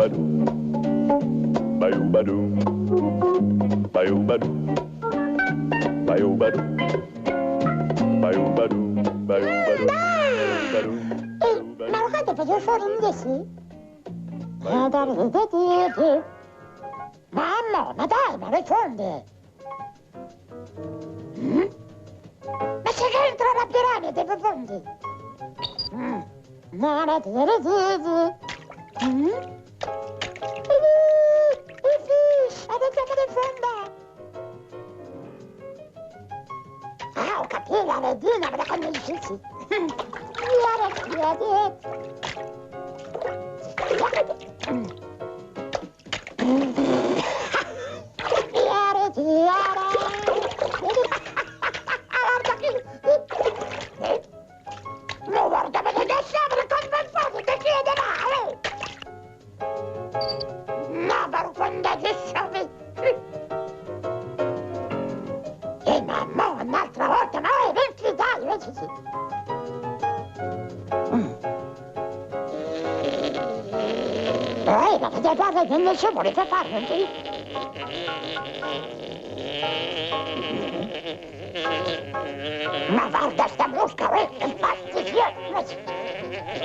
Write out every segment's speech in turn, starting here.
Bayou-badou, bayou-badou, bayou-badou, bayou-badou, bayou-badou, bayou-badou, bayou-badou. Ma guardate, faccio fuori in sì? Mamma, ma dai, ma rispondi! Ma c'è dentro la piramide, profondi! Ma la tira andiamo in fondo! Ah, ho capito, la regina me la conosci! No, guarda, ma che sempre conversato, ti chiederà, no, per quando ci sono... E mamma, un'altra volta, ma venti dai, vedi sì. Ma che guarda che non ci vuole fare, non ti... Ma guarda sta brusca, che fastidiosa!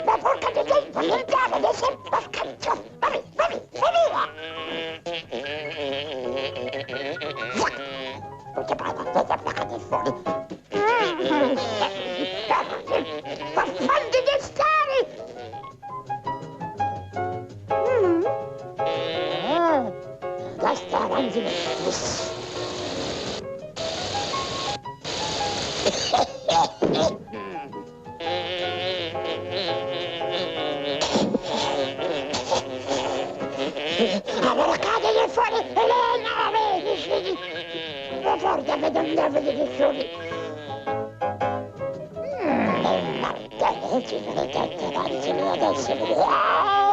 Ma porca di dentro, l'entrata di sempre scaccio! Vai, vai, vai via! Non ti parla, non ti parla fuori! Ma fatti di stare! Questa avanti allora cade fuori e le nave! La porta che non deve vedere fuori! Martello, ci sono tante adesso!